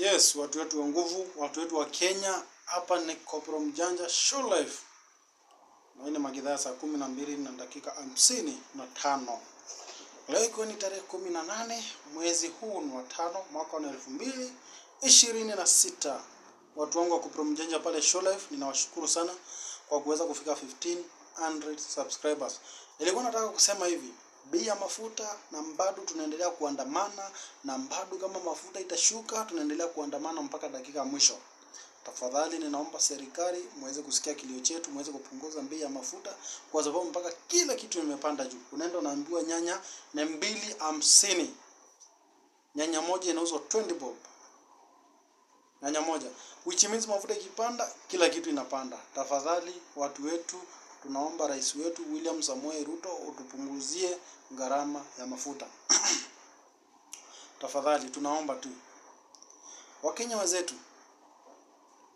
Yes, watu wetu wa nguvu, watu wetu wa Kenya, hapa ni Kopro Mjanja Show Life. Na hii ni magidhaa saa 12 na dakika 55. Leo iko ni tarehe 18 mwezi huu ni wa 5 mwaka wa 2026. Watu wangu wa Kopro Mjanja pale Show Life, ninawashukuru sana kwa kuweza kufika 1500 subscribers. Nilikuwa nataka kusema hivi, bei ya mafuta na bado tunaendelea kuandamana, na bado kama mafuta itashuka tunaendelea kuandamana mpaka dakika ya mwisho. Tafadhali ninaomba serikali muweze kusikia kilio chetu, muweze kupunguza bei ya mafuta kwa sababu mpaka kila kitu imepanda juu. Unaenda unaambiwa nyanya ni 250. Nyanya moja inauzwa 20 bob. Nyanya moja. Which means mafuta ikipanda kila kitu inapanda. Tafadhali watu wetu, tunaomba rais wetu William Samoei Ruto utupunguzie gharama ya mafuta. Tafadhali tunaomba tu. Wakenya wenzetu,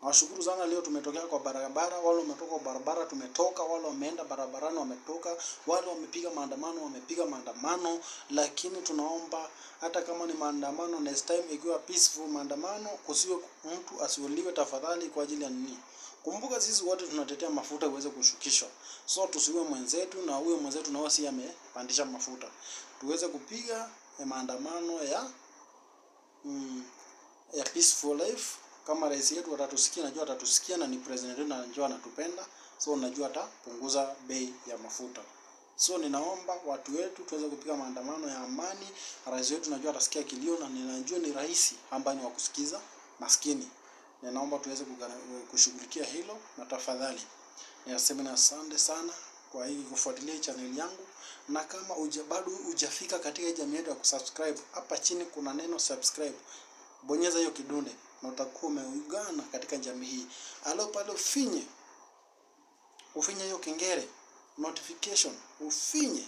nawashukuru sana leo tumetokea kwa barabara, wale wametoka kwa barabara tumetoka, wale wameenda barabarani wametoka, wale wamepiga maandamano wamepiga maandamano, lakini tunaomba hata kama ni maandamano next time ikiwa peaceful maandamano, kusiwe mtu asiuliwe tafadhali kwa ajili ya nini? Kumbuka sisi wote tunatetea mafuta uweze kushukishwa. So tusiwe mwenzetu na huyo mwenzetu na wasi amepandisha mafuta. Tuweze kupiga maandamano ya peaceful life. Kama rais yetu atatusikia, najua atatusikia na ni president wetu na najua anatupenda. So najua atapunguza bei ya mafuta. So ninaomba watu wetu tuweze kupiga maandamano ya amani. Rais wetu najua atasikia kilio na ninajua ni rais ambaye ni wa kusikiza maskini. Ninaomba tuweze kushughulikia hilo na tafadhali. Ninasema asante sana kwa hii kufuatilia channel yangu, na kama bado hujafika katika jamii yetu ya kusubscribe, hapa chini kuna neno subscribe. Bonyeza hiyo kidude na utakuwa umeungana katika jamii hii. Alafu pale ufinye hiyo kengele notification, ufinye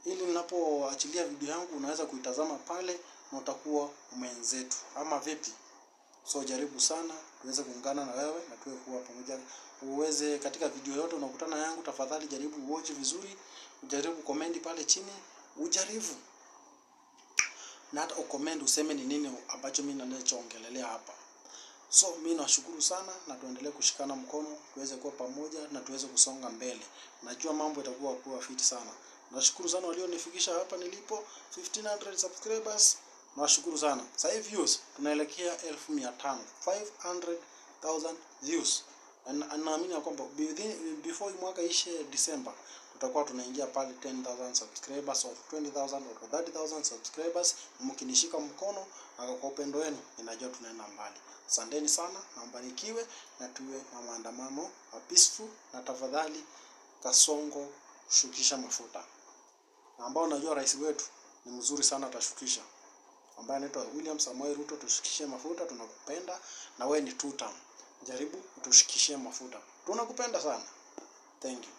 ili ninapoachilia video yangu unaweza kuitazama pale na utakuwa mwenzetu. Ama vipi? So jaribu sana tuweze kuungana na wewe na tuwe kuwa pamoja. Uweze katika video yote unakutana yangu, tafadhali jaribu watch vizuri, ujaribu comment pale chini, ujaribu na hata ucomment useme ni nini ambacho mimi ninachoongelelea hapa. So mimi nashukuru sana na tuendelee kushikana mkono, tuweze kuwa pamoja na tuweze kusonga mbele. Najua mambo itakuwa fiti sana. Nashukuru sana walionifikisha hapa nilipo 1500 subscribers. Nashukuru sana. Sasa hivi views tunaelekea 1500, 500,000 views. Na naamini kwamba before mwaka ishe December tutakuwa tunaingia pale 10,000 subscribers or 20,000 or 30,000 subscribers. Mkinishika mkono na kwa upendo wenu ninajua tunaenda mbali. Asanteni sana na mbarikiwe na tuwe na maandamano peaceful, na tafadhali Kasongo shukisha mafuta. Na ambao najua rais wetu ni mzuri sana atashukisha, ambaye anaitwa William Samoei Ruto. Tushikishie mafuta, tunakupenda na wewe ni 2 term. Jaribu utushikishie mafuta. Tunakupenda sana. Thank you.